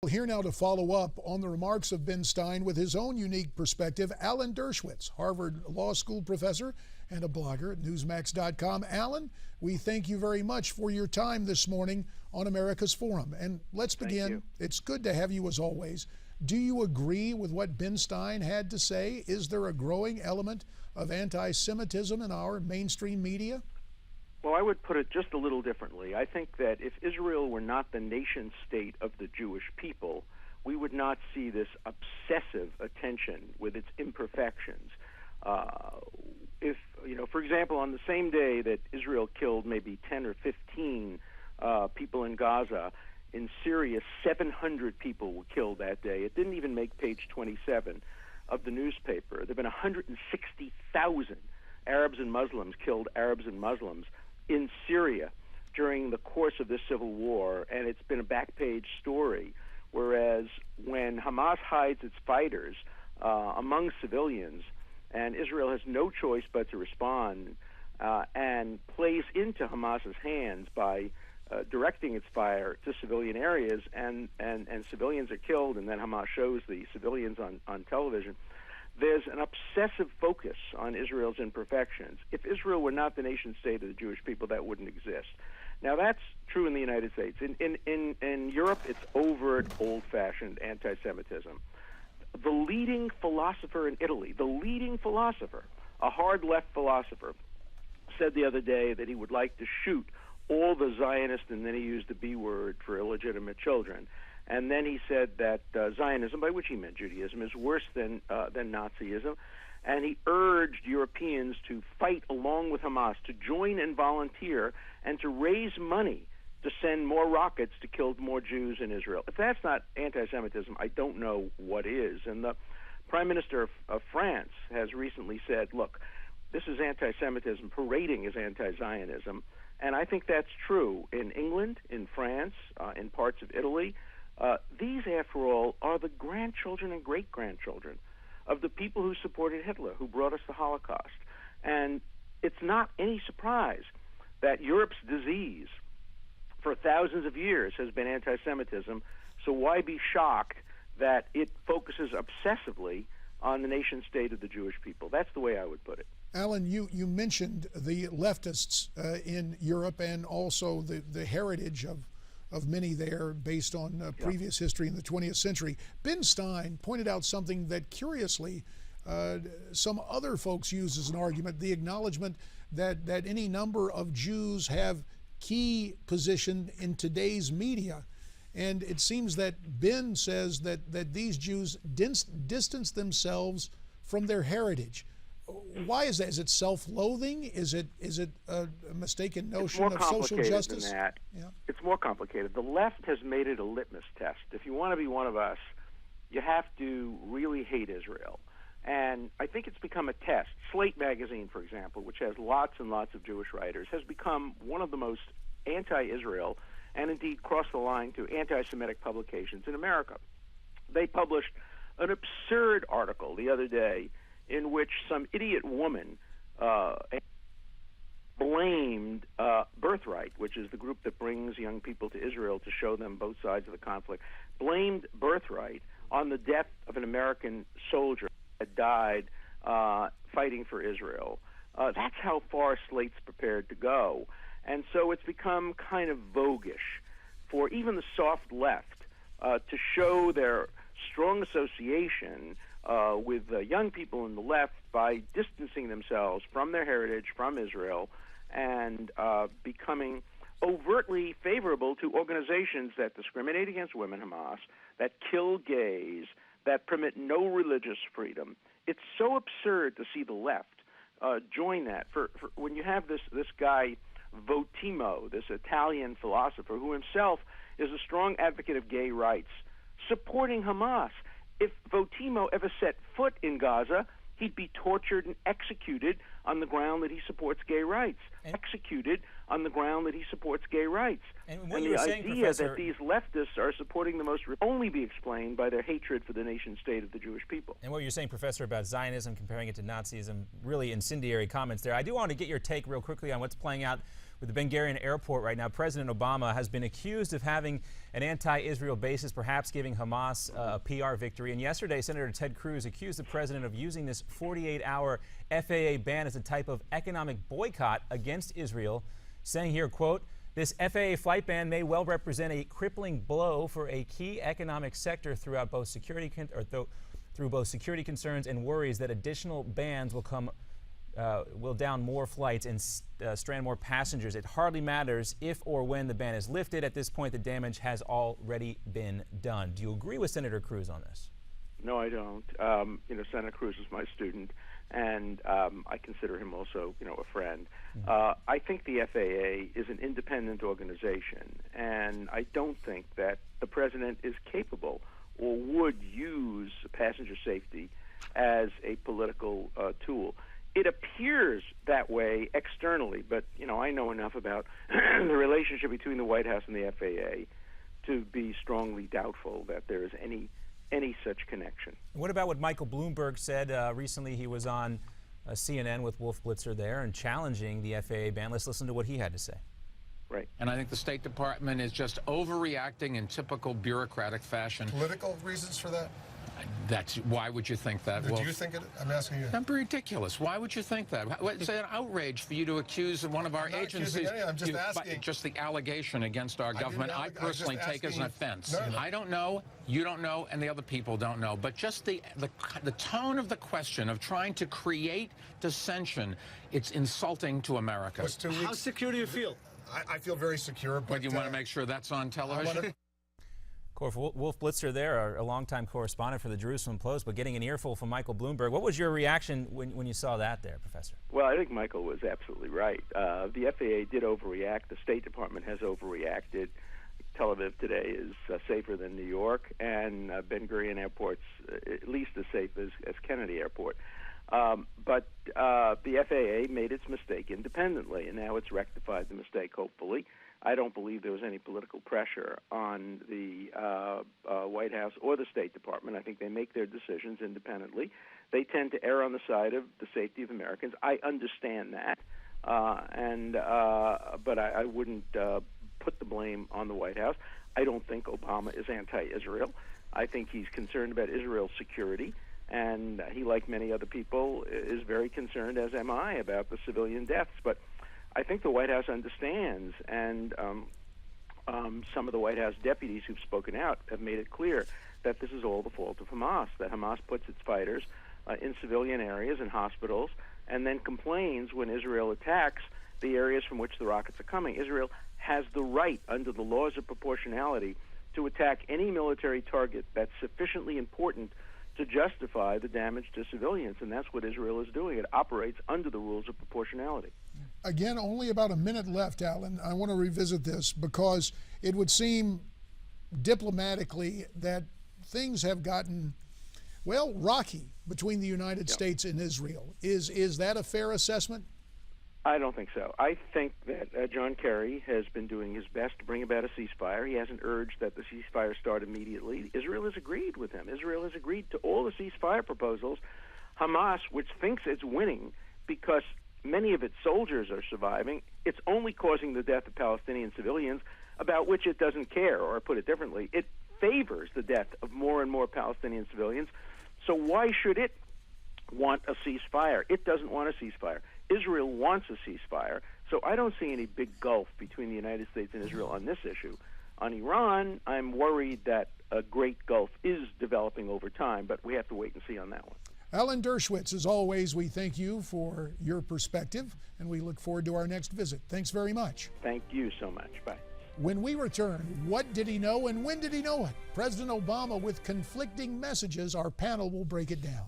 Here now to follow up on the remarks of Ben Stein with his own unique perspective, Alan Dershowitz, Harvard Law School professor and a blogger at Newsmax.com. Alan, we thank you very much for your time this morning on America's Forum. And let's begin. It's good to have you as always. Do you agree with what Ben Stein had to say? Is there a growing element of anti-Semitism in our mainstream media? Well, I would put it just a little differently. I think that if Israel were not the nation state of the Jewish people, we would not see this obsessive attention with its imperfections. For example, on the same day that Israel killed maybe 10 or 15 people in Gaza, in Syria, 700 people were killed that day. It didn't even make page 27 of the newspaper. There have been 160,000 Arabs and Muslims killed Arabs and Muslims in Syria during the course of this civil war, and it's been a back-page story, whereas when Hamas hides its fighters among civilians, and Israel has no choice but to respond and plays into Hamas's hands by directing its fire to civilian areas, and civilians are killed, and then Hamas shows the civilians on television. There's an obsessive focus on Israel's imperfections. If Israel were not the nation state of the Jewish people, that wouldn't exist. Now, that's true in the United States. In Europe, it's overt, old-fashioned anti-Semitism. The leading philosopher in Italy, a hard-left philosopher, said the other day that he would like to shoot all the Zionists, and then he used the B word for illegitimate children. And then he said that Zionism, by which he meant Judaism, is worse than Nazism. And he urged Europeans to fight along with Hamas, to join and volunteer, and to raise money to send more rockets to kill more Jews in Israel. If that's not anti-Semitism, I don't know what is. And the Prime Minister of France has recently said, look, this is anti-Semitism parading as anti-Zionism. And I think that's true in England, in France, in parts of Italy. These, after all, are the grandchildren and great-grandchildren of the people who supported Hitler, who brought us the Holocaust. And it's not any surprise that Europe's disease for thousands of years has been anti-Semitism, so why be shocked that it focuses obsessively on the nation state of the Jewish people? That's the way I would put it. Alan, you mentioned the leftists in Europe and also the heritage of many there based on previous history in the 20th century. Ben Stein pointed out something that, curiously, some other folks use as an argument, the acknowledgement that any number of Jews have key position in today's media. And it seems that Ben says that these Jews distance themselves from their heritage. Why is that? Is it self-loathing? Is it a mistaken notion of social justice? Than that. Yeah. It's more complicated. The left has made it a litmus test. If you want to be one of us, you have to really hate Israel. And I think it's become a test. Slate magazine, for example, which has lots and lots of Jewish writers, has become one of the most anti-Israel and indeed crossed the line to anti-Semitic publications in America. They published an absurd article the other day in which some idiot woman blamed Birthright, which is the group that brings young people to Israel to show them both sides of the conflict, blamed Birthright on the death of an American soldier that died fighting for Israel. That's how far Slate's prepared to go. And so it's become kind of voguish for even the soft left to show their strong association with young people in the left by distancing themselves from their heritage, from Israel, and becoming overtly favorable to organizations that discriminate against women, Hamas, that kill gays, that permit no religious freedom. It's so absurd to see the left join that. For when you have this guy, Votimo, this Italian philosopher who himself is a strong advocate of gay rights, supporting Hamas. If Votimo ever set foot in Gaza, he'd be tortured and executed on the ground that he supports gay rights. And the idea that these leftists are supporting the most only be explained by their hatred for the nation state of the Jewish people. And what you're saying, Professor, about Zionism, comparing it to Nazism, really incendiary comments there. I do want to get your take real quickly on what's playing out with the Bengalian airport right now. President Obama has been accused of having an anti-Israel basis, perhaps giving Hamas a PR victory. And yesterday, Senator Ted Cruz accused the president of using this 48-hour FAA ban as a type of economic boycott against Israel, saying here, quote, "This FAA flight ban may well represent a crippling blow for a key economic sector throughout both security through both security concerns and worries that additional bans will down more flights and strand more passengers. It hardly matters if or when the ban is lifted. At this point, the damage has already been done." Do you agree with Senator Cruz on this? No, I don't. Senator Cruz is my student, and I consider him also, a friend. I think the FAA is an independent organization, and I don't think that the president is capable or would use passenger safety as a political tool. It appears that way externally, but, I know enough about the relationship between the White House and the FAA to be strongly doubtful that there is any such connection. What about what Michael Bloomberg said recently? He was on CNN with Wolf Blitzer there and challenging the FAA ban. Let's listen to what he had to say. Right. And I think the State Department is just overreacting in typical bureaucratic fashion. Political reasons for that? Why would you think that? Do you think it? I'm asking you. That's ridiculous. Why would you think that? It's an outrage for you to accuse one of our agencies. I'm just asking. Just the allegation against our government, I personally take as an offense. No. I don't know, you don't know, and the other people don't know. But just the tone of the question of trying to create dissension, it's insulting to America. How secure do you feel? I feel very secure. But you want to make sure that's on television? Of course, Wolf Blitzer there, a longtime correspondent for the Jerusalem Post, but getting an earful from Michael Bloomberg. What was your reaction when you saw that there, Professor? Well, I think Michael was absolutely right. The FAA did overreact. The State Department has overreacted. Tel Aviv today is safer than New York, and Ben Gurion Airport's at least as safe as Kennedy Airport. But the FAA made its mistake independently, and now it's rectified the mistake, hopefully. I don't believe there was any political pressure on the White House or the State Department. I think they make their decisions independently. They tend to err on the side of the safety of Americans. I understand that, but I wouldn't put the blame on the White House. I don't think Obama is anti-Israel. I think he's concerned about Israel's security, and he, like many other people, is very concerned, as am I, about the civilian deaths. But I think the White House understands, and some of the White House deputies who've spoken out have made it clear that this is all the fault of Hamas, that Hamas puts its fighters in civilian areas and hospitals and then complains when Israel attacks the areas from which the rockets are coming. Israel has the right, under the laws of proportionality, to attack any military target that's sufficiently important to justify the damage to civilians, and that's what Israel is doing. It operates under the rules of proportionality. Again, only about a minute left, Alan. I want to revisit this because it would seem diplomatically that things have gotten, well, rocky between the United States and Israel. Is that a fair assessment? I don't think so. I think that John Kerry has been doing his best to bring about a ceasefire. He hasn't urged that the ceasefire start immediately. Israel has agreed with him. Israel has agreed to all the ceasefire proposals. Hamas, which thinks it's winning because many of its soldiers are surviving, it's only causing the death of Palestinian civilians, about which it doesn't care, or put it differently, it favors the death of more and more Palestinian civilians. So why should it want a ceasefire? It doesn't want a ceasefire. Israel wants a ceasefire, so I don't see any big gulf between the United States and Israel on this issue. On Iran, I'm worried that a great gulf is developing over time, but we have to wait and see on that one. Alan Dershowitz, as always, we thank you for your perspective, and we look forward to our next visit. Thanks very much. Thank you so much. Bye. When we return, what did he know and when did he know it? President Obama with conflicting messages. Our panel will break it down.